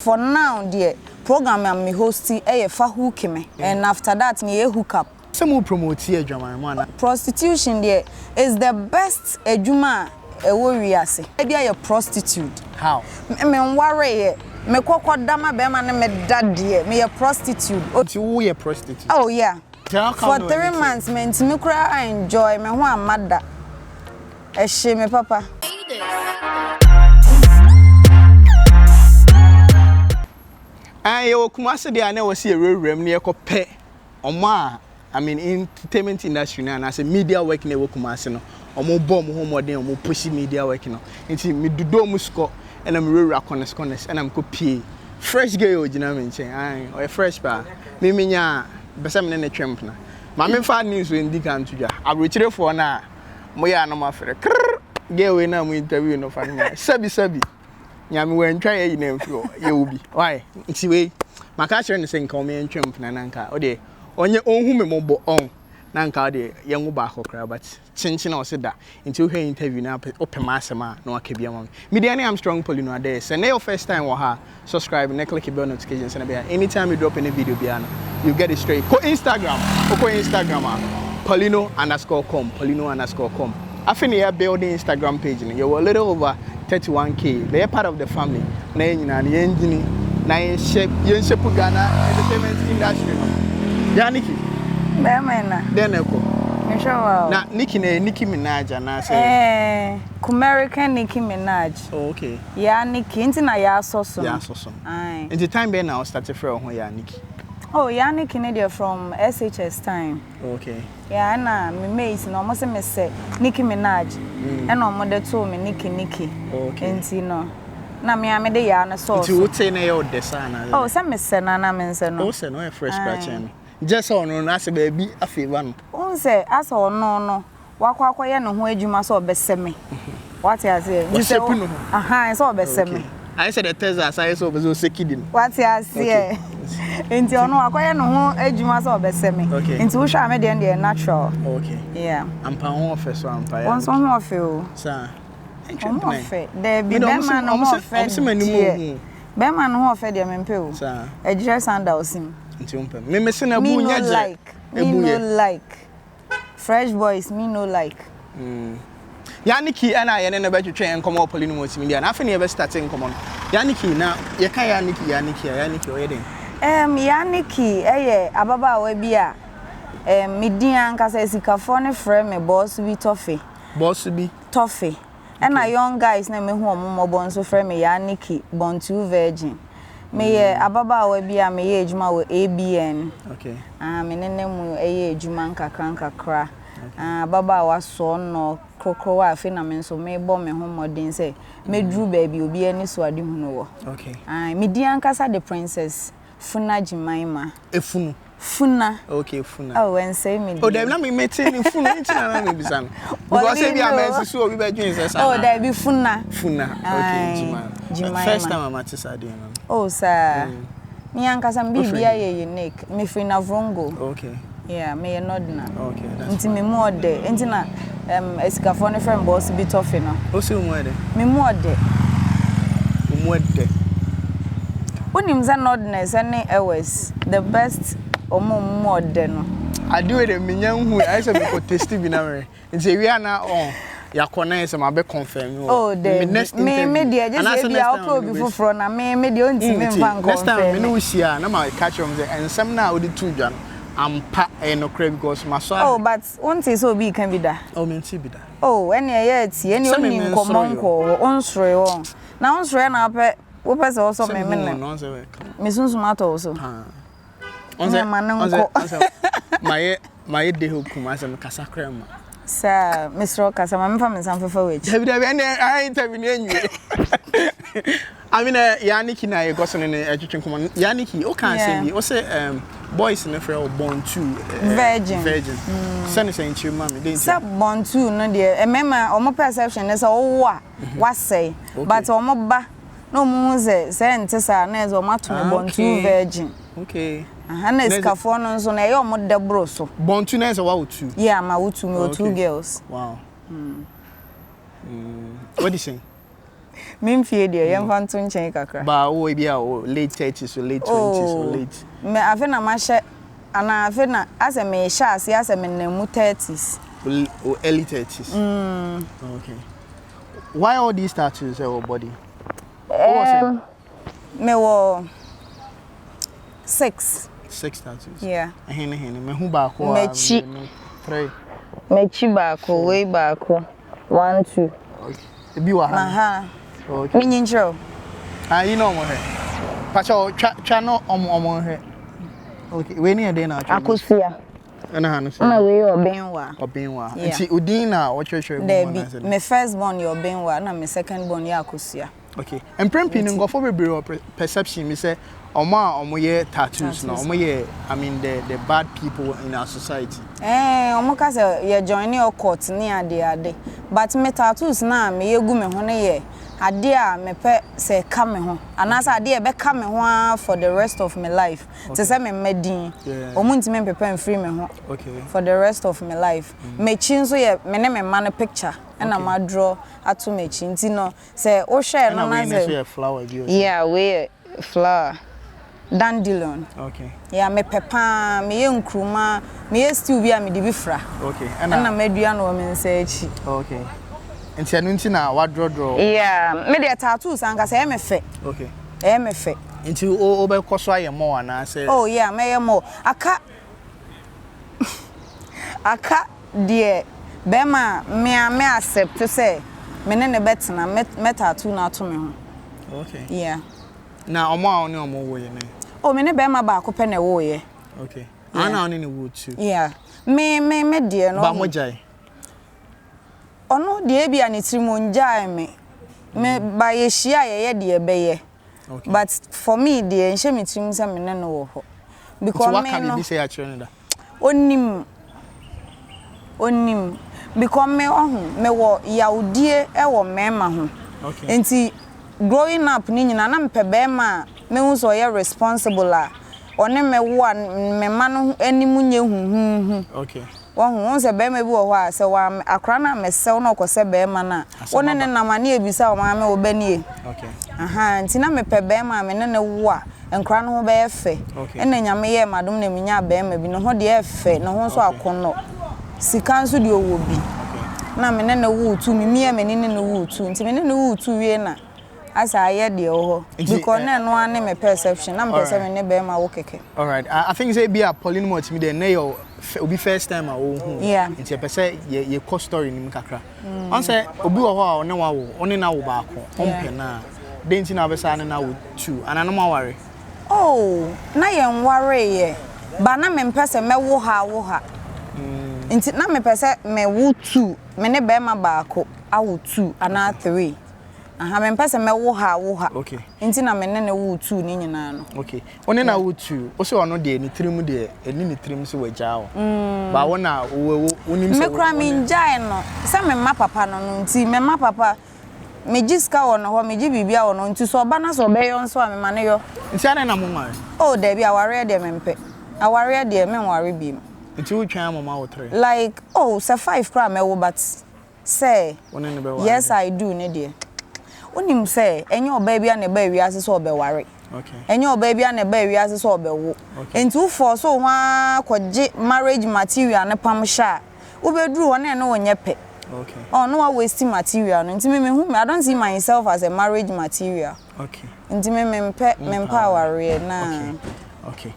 For now, the program I'm hosting a hook me, and after that, me a hook up. Some who promote here, Jama. Prostitution there is the best ejuma a warrior. Maybe a prostitute. How? Me worry. Me koko dama be man me daddy. Me a prostitute. You a prostitute? Oh yeah. For 3 months, me cry I enjoy. Me who am mad. Me papa. I Kumasi de I never see a real near pay Oma. I mean entertainment industry and as a media work never Kumasi no. Omo bomb home or then pushy media working no. Into me do musko and I'm real corners and I'm copy. Fresh girl, you know what I'm or a fresh bar. Me nya besame ne twemp na. Ma me fa news we ndi kan tuja. Abrochire for na moya no ma fere. Girl we na mo interview no fa nya. Sabi. Nyame we ntwa ye na mfio ye obi. Why? Nti we maka chere ne se nka o me twemp na nanka. O de onye onhu me mobo on. Nanka o de ye ngo ba akokra but chinchin o se da. Nti o hwe interview na opema asema na wakabia mam. Media ne am strong Poleeno ade. Se na your first time wo ha, subscribe and click the bell notifications and anytime you drop any video biano, you get it straight. Go Instagram, Poleeno_com, Poleeno_com. I think you are building Instagram page. You're a little over 31K. They're part of the family. Na shape Ghana entertainment industry. Yaa Nicky. Deneko. Now Nicky Minaj and I say American Nicki Minaj. Oh, okay. Yaa Nicky into na ya soso. Yeah, so. Aye. In the time ben now started from Yaa Nicky. Oh, Yaa Nicky ne from SHS time. Okay. Yeah, na me mate no mo se me say Nicki Minaj. And no mo de to me Nicky. Okay. Enti no. Na me de ya na so. Ti wote na ye odesa na. Oh, se me se na me se no. Oh, se no e fresh scratch. Just on no na se baby afeva no. Say as no wakwakoye no ho adwuma so obeseme what you say you say aha so obeseme I said the Texas I so obezo sekidin what you say enti ono wakoye no ho adwuma so obeseme enti wo hwa me de natural okay yeah ampa ho ofe so ampa ya won so ho ofe o sa ofe de bi be man no ho ofe be man no ho ofe de mempe o sa ejire sandals sim enti umpe me se na bu nya je like fresh boys me no like. Yaa Nicky and I and never train and come up Poleeno Multimedia. I think you ever starting come on. Yaa Nicky now you can Yaa Nicky wedding. Yaa Nicky ababa we bia me din ankasa sikafo ne frame me boss bi toffee. And a young guys na me hu omo bon so frame me Yaa Nicky born to virgin. Me ababa we bia me ye ejuma we ABN. Okay. Me nene mu ejuma nkakra. Baba wa so no kokro wa afi na me so me bo me ho modin say me dru baby obi ani so ade hu no wo. Okay. Me di ankasa the princess Funa Jimaima. Funa. Okay, Funa. Oh, and say me. Oh, dem na me meeting Funa na me bisan. Because say be am so we be doing say. Oh, there be Funa. Okay, Jimaima. First time I'm at Saturday. Oh, sir. Me ankasa bibia ye unique. Me free na vrongo. Okay. Yeah, me not na. Okay, that's Nti me more de. Nti na esikafo ne friend boss bi toffee no. O se mo de. Me more de. Unim za nordness any hours the best more de no. I do it me nyan I say me ko test bi na me. Nti we na on ya connect some be confirm. Oh, me just be okay before na me de onti me fan confirm. Next time me no share na my catch them and some na we do dwan. I'm pa no crave because my son. Oh, but one thing so be can be that. Oh, me see be that. Oh, any any only common ko onsre won. Na onsre na pe wo pese also me me. Me sunsumato also. Onse my de hokum as me kasa krema. Sir, Mr. Okasa, me fa me san fefa we. David I interview anyway. I mean Yaa Nicky na you go so ne atwetwe kom. Yaa Nicky o kan say me o say boys in the free born to virgin. Send say nchi mama dey. Say born to no dey emema omo perception is o wa say but omo ba no mu say ntesa na ezo mato me born to virgin. Okay. Na iskafo no nso na ye omo de bro so. Born to na so wa two. Yeah, ma two girls. Wow. What do you say? Mimfie deɛ yɛmfa nto nkyɛn kakra. Ba wo bi a late 30s or late 20s or late. Me afi na mahye ana afi na ase me hye ase ase me na mu 30s. Or early 30s. Okay. Why all these tattoos on your body? What was it? Me wo 6 tattoos. Yeah. Me who back ko? Mechi. 3. Mechi baako, way baako. 1 2. Okay. Ebi wa ha. Aha. Okay. Minyinchiro. You know mo he. Pacho twa no omo he. Okay. We ni e dey na twa. Akosia. Na ha no so. Na we obenwa. Obenwa. Nti udin na wo twetwe mo na se. Me first born your obenwa na me second born ya akosia. Okay. And prempi no go for bebre perception me say omo ye tattoos no omo ye I mean the bad people in our society. Omo ka say ye join your court ni ade but me tattoos na me yegu me ho ne ye ade a me pe say ka me ho anasa ade e be ka me ho for the rest of my life. To say me medin omo ntime pepe free me ho. Okay. For the rest of my life. Me chi nso ye me ne me man picture and I draw atu me chi nti no say o share no na say flower bi. Yeah, we flower. Dandelion. Okay. Yeah, me pepa, me ye nkruma, me ye stew bi a me di bi fra. Okay. Na medua no me nsa echi. Okay. Nti anu nti na wa draw. Yeah, me dey tattoos anka say me fe. Okay. Me fe. Nti o be koso aye mo ana say. Oh yeah, me ye mo. Aka de ma me accept to say me ne betena me tattoo na to me ho. Okay. Yeah. Na omo a oni omo wo ye ne. Oh, me ne be ma ba ko pe na wo ye. Okay. Ana oni ne wo too. Yeah. Me de no. Ba mo jai. Ono de bia ne trimo njai me ba ye hia ye de be ye. Okay. But for me de nhye me trim se me ne no wo ho. Because me no. What can you say actually that? Onim because me me wo yaudie e wo mema ho. Okay. Enti growing up ni nyina na mpe be ma me hu so ye responsible a one me wo me ma no animu nye huhuhu. Okay. Won se be ma bi wo ho a se wa akra na me sew na okose be ma na won ne na ma na ebisa o ma me obanie. Okay. Aha nti na me pe be ma me ne wo a enkra no ho be efe ena nyame ye madom na minya be ma bi no ho de efe no ho so akono sika nso de owo bi na me ne wo tu me mie me ne wo tu nti me ne wo tu wie na asa aye de ho because na no ane me perception na me perception ne be ma wo keke. All right, I think say be a Poleeno Multimedia na your obi first time a wo hu nti e pese ye co story nim kakra on say obi wo ho a one wa wo one na wo ba ko ompe na den ti na be sa na wo tu anana ma ware. Oh, na ye nware ye ba na me mpese me wo ha nti na me pese me wo 2 me ne be ma ba ko awo 2 ana 3 aha me mpese me wo ha okay nti na me ne wo 2 ni nyina no okay one na wo 2 o se ono de ni trim de eni ni trim se waja wo ba wo na wo nim se me kra me njai no se me ma papa no nti me ma papa me jiska wo no ho me ji bibia wo no nti so ba na so be yo nso a me ma ne yo nti ana na mo ma oh there be aware de me mpe aware de me nware bi nti wo twan mama wo 3 like oh say 5 kra me wo but say one ne be ware yes I do ne de onim say enye oba bia na ba wiase so oba ware okay enye oba bia na ba wiase so oba wo enti wo for so ho kwaje marriage material ne pam sha wo be duru ho na no wonye pe okay oh no wa waste material no enti me hu me I don't see myself as a marriage material okay enti me mpa ware na okay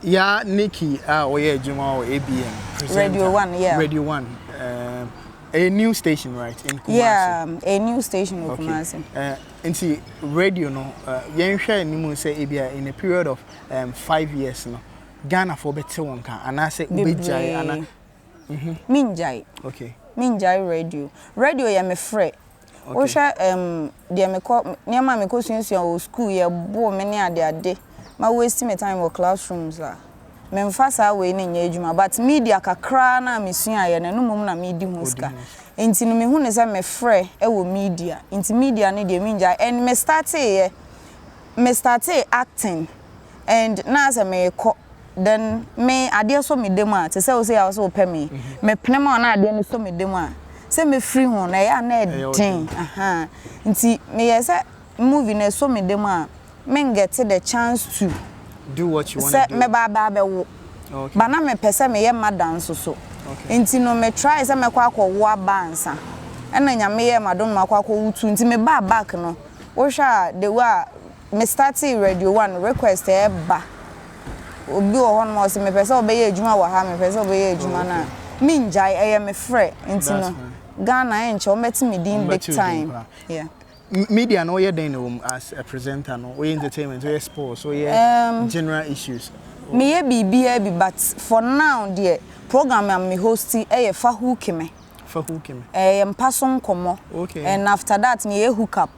Yaa Nicky oye ejuma o ABM Radio 1 yeah Radio 1 a new station right in Kumasi yeah a new station in Kumasi nti radio no yen hwe ni mu say ebia in a period of 5 years no Ghana for bete wonka ana say ubejai ana minjai okay minjai radio ya me frɛ o hwe de me ko niam me ko sunsun o school ye bo me ne ade ma waste my time in classrooms la me mfasa we ne nya adwuma but media kakra na mesua ye na no mum na me di hu ska enti no me hu ne se me frɛ e wo media enti media ne de minja and me started acting and na as me ko then me ade so me dem a te se o se ya so pɛ me me pene ma na ade no so me dem a say me free ho na ya na den aha nti me yes movie na so me dem a me get the chance to do what you want to do. Say me ba wo. Okay. Ba na me pese me ye madam so. Okay. Nti no me try say me kwa wo abansa. E na nya me ye madam makwa wutu nti me ba back no. Wo hwa the way me started radio 1 request e ba. Obi wo hon mo se me pese obeye adwuma wo ha me pese obeye adwuma na. Me njai e ye me frɛ nti no. Ghana enche o meti me din big time. Yeah. Media no you're doing as a presenter no we entertainment we sports we general issues me ye be but for now dear program am me hosting e fa hook me mpaso nkomo okay and after that me ye hook up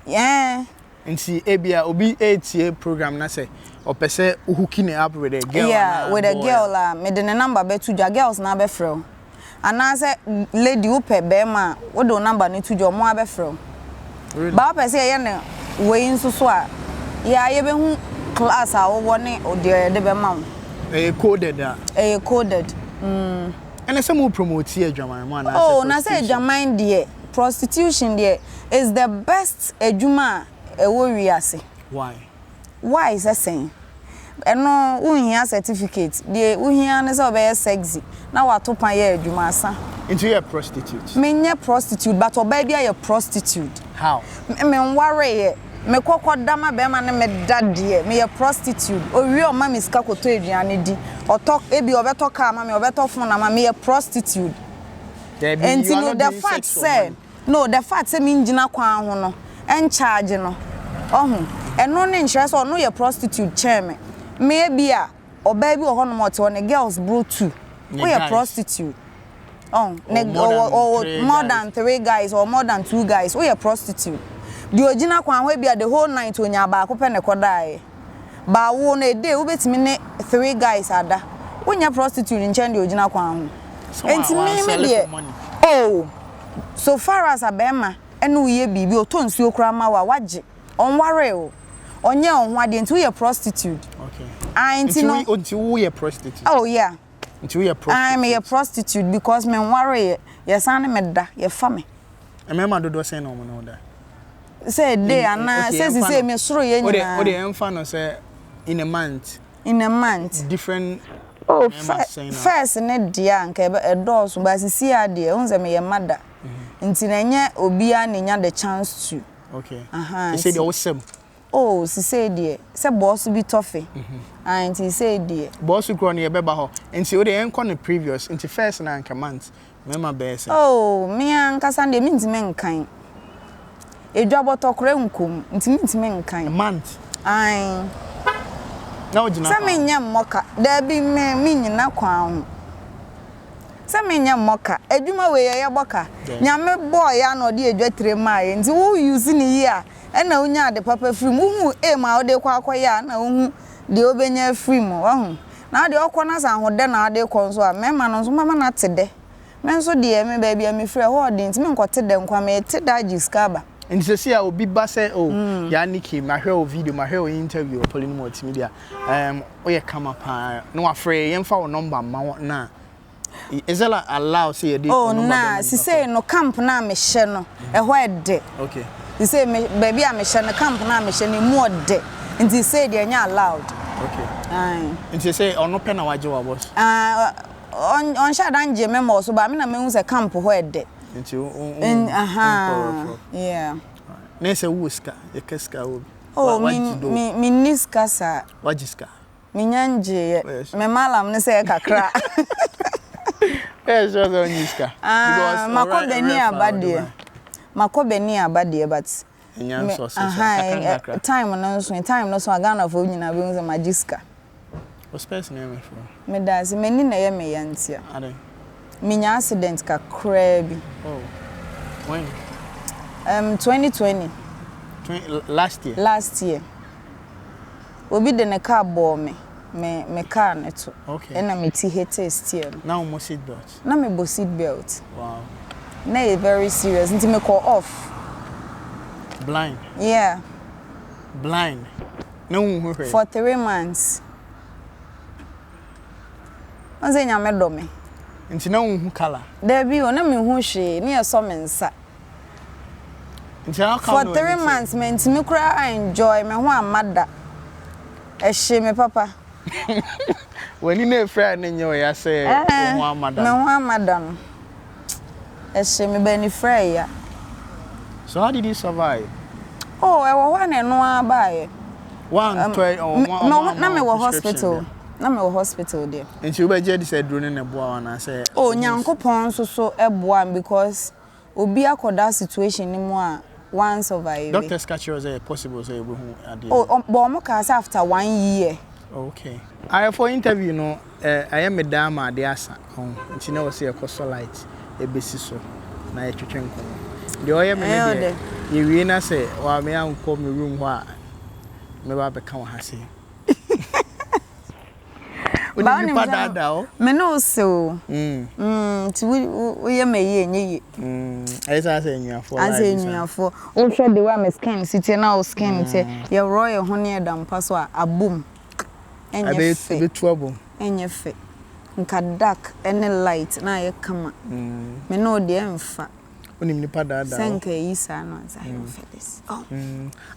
yeah nti ebia obi etie program na say opese hooking up with a girl yeah with a girl la me the number be to ja girls na be frɛ and I say lady who pe be ma wo do number ni to jo mo be frɛ ba pese ye ne we nso so a ya ye be hu class a wo ne o de be ma coded coded and some who promote here German man oh na say German there prostitution there is the best ejuma e wo wiase why is that saying eno unhia certificate de unhia ne say obey sexy na watopan ye ejuma asa into a prostitute me nye prostitute but oba bia ye prostitute how me worry ye me kokodama be ma ne me dade me ye prostitute owi o ma me sika koto aduane di otok ebi obeto ka ma me obeto fun na ma me ye prostitute and you know the fact say no the fact say me ngina kwan ho no en charge no ohun eno ne nhyere so no ye prostitute chairman me bia oba bi o ho no mo te on girls bro too we ye prostitute oh more than 3 guys or more than 2 guys we a prostitute the original kwan we bia the whole night onya ba ko pe ne kodai ba wo na day we betimi ne 3 guys ada onya prostitute nchen the original kwan ho enti me dey oh so far as abema ene we ye bibi o to nsuo kura ma wa wage on ware o onye on ho ade enti we a prostitute okay enti no enti we a prostitute oh yeah into a prostitute. I'm a prostitute because me worry yes and me da ye fa me. E me ma dodo say no mo da. Say day and say me soro ye nyina. O de emfa no say in a month. In a month. Different oh first ne dia nka e doors ba sisi ade unze me ye mada. Nti na nye obi a nya the chance to. Okay. You say the awesome. Oh, she said dear. Say boss be toughy. And he said dear. Boss who grown here beba ho. And see, we dey enko the previous into first na nka month. Mema bese. Oh, me anka Sunday me ntime nkan. Edwabo tokre nkom. Ntime nkan. Month. Ai. Na ojina. Say me nya mmoka. Da bi me nyina kwan ho. Say me nya mmoka. Edwuma we ye boka. Nyame boy ya na odi edwatre maaye. Nti wo use ni yi a ena unya de papa free mu ma ode kwa akoya na hu de obenya free mu wahu na de okona san hode na ade konso a mema no so mama na tede men so de me ba bia me free ho de ntime nkote de nkwa me tede agiskaba nti se ya obi ba se Yaa Nicky ma hwe o video ma hwe o interview o Poleeno Multimedia o ye kama pa no afre yemfa wo number ma na is it allow say you oh na si say no camp na me hye no e ho e de okay. He say me baby am share camp na me share ni more de. Nti say dey nya allowed. Okay. Aye. Nti say ono pe na waje wa boss. On sha dan je memo so ba me na me hu say camp ho e de. Nti yeah. Na say wuska, e keska wo. Oh mi niska sa. Wajiska. Mi nyanje me malam ne say kakra. Yes, just on niska. Because makobe ni abade. Makobeni abade but time no so Ghana for nyina be unze magiska what's person name for me da se meni na ye me yantia ade minya accident ka crazy oh when 2020 last year obi de ne car bo me car neto okay and me ti hate steer now mo seat belt na me bo seat belt wow na very serious until me call off blind yeah blind no for 3 months onze nya me do me Nti na unhu color. There be o na me hu hwe ne yeso me nsa. Nti how For 3 months me ntimi kura I enjoy me ho amada. Ehye me papa. When you na friend ne nyo ya say ho amada. Me ho amada no. Ehye me bani friend ya. So how did you survive? Oh, I was one and no abaye. No, na me was hospital. Na me was hospital there. And you be just said drone na boa na say. Oh, Nyankopon so eboa because obi akoda situation ni mu a one survive. Doctors catch you say possible say we hu ade. Oh, but mo ka say after 1 year. Okay. I for interview no I am a dama ade asa. Nti na we say light e besi so na e twetwe nkomo. The oya me dey. You we na say wa me anko me room ho a me ba be ka wa ha say. Ba ni pada o. Me no so. Ti we ye me ye nye. I say nnuafo. I say nnuafo. O hwe the way my skin sit na o skin say ye royal ho ne dam pa so a abom. Enye fe. Be trouble. Enye fe. Nka dark any light na ye kama. Me no de emfa. Onim ni pada da. Senka isa no Zion Felix. Oh.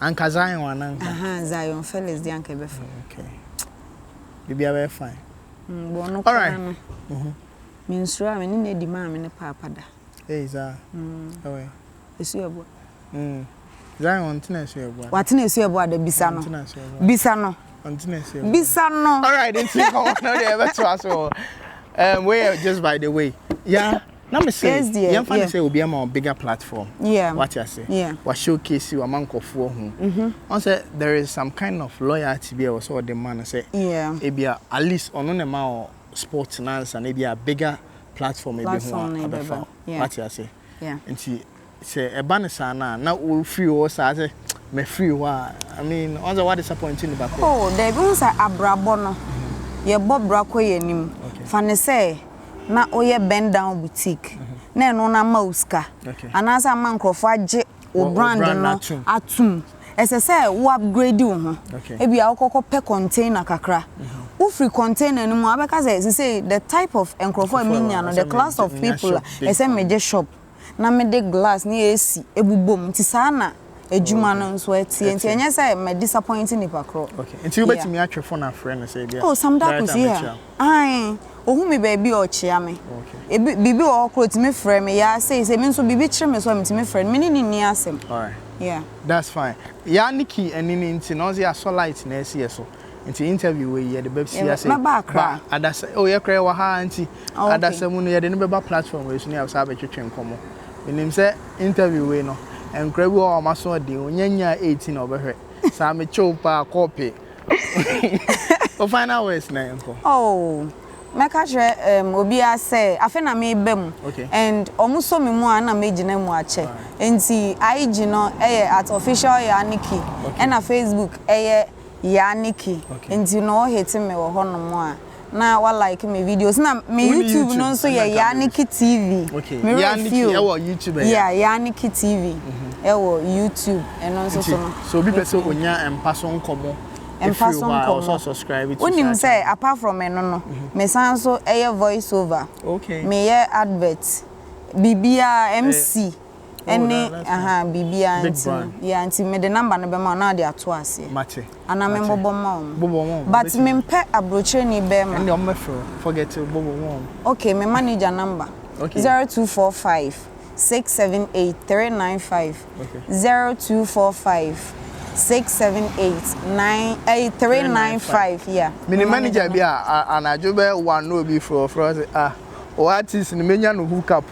Anka Zion wananka. Aha, Zion Felix di anka be fa. Okay. Bibia be fine. All right. Me nsura me ni di ma me ne papa da. Hey za. Owe. Esu ebo. Zion ntena esu ebo. Watena esu ebo ada bisa no. Bisa no. Ntena esu ebo. Bisa no. All right, then see how no dey ever to us so. We just by the way. Yeah. Now me say, you find say will be a bigger platform. Yeah. What you say? Yeah. What showcase you among kofu ho. On say there is some kind of loyalty be also the man say. Yeah. E be at least on no ma sports finance and e be a bigger platform e be ho. Yeah. What you say? Yeah. Nti say e ba ne sana na we free o say me free wa. I mean, on the what disappointing about. Oh, there be say abrabo no. Ye bobra koye nim. Fa ne say na oye bend down boutique na eno na mauska anasa man krofo age o brand no atum ese say wo upgrade wo ho e bia wo pe container kakra wo free container no mu abeka say the type of enkrofo minya no the class of people ese meje shop na me de glass ni AC ebubom ti sana ejuma no nso atie nti enye say me disappointing ni pakro. Okay nti you bet me atwe phone na friend say bia oh some that was here ai ohu me baby o chia me e bibi o kro ti me frɛ me ya say me nso bibi kyerɛ me so me ti me frɛ me ni asem. All right, yeah, that's fine. Yaa Nicky eni nti no say so light na ese so nti interview we ye the baby say ba adasa o ye kra wa ha nti adasa mu no ye de ne beba platform we so ne asa betwetwe nkomo menim say interview we no enkra bi o ma so de onyanya 18 obehwe sa me chopa copy o final words na enko. Oh meka hwe obi a say afa na me bem and omuso me mu ana me gina mu ache enti IG no at official Yaa Nicky and na Facebook Yaa Nicky enti no hit me wo hono mu a na wa like me videos na me YouTube no so Yaa Nicky TV me Yaa Nicky YouTube Yaa Nicky TV YouTube eno so bi pese onya empaso nkomo also subscribe to Unim say apart from no me sanso voice over me advert bibia MC any bibia anti me the number no be ma na dey ato ase mate ana me bobo ma but me mpe abroche ni be ma and you forget bobo mom okay me manager number 0245 678 395 0245 678-395 yeah. Mini manager be anajo be one no be for what is ni menya no hook up.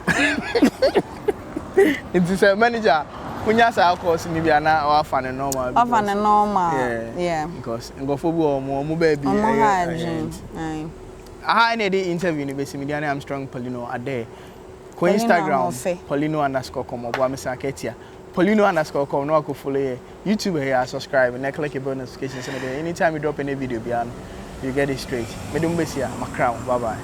It is a manager unya sa course ni bia na wa fa ne normal. Fa ne normal. Yeah. Because ngofo bi omo ba bi aha na dey interview ni be media na Armstrong Poleeno ade ko Instagram Poleeno_com obo amesa ketia Poleeno_com no follow here. YouTube here, subscribe and click the bell notifications. Anytime you drop any video, you get it straight. Me do mbesi ya, my crown. Bye bye.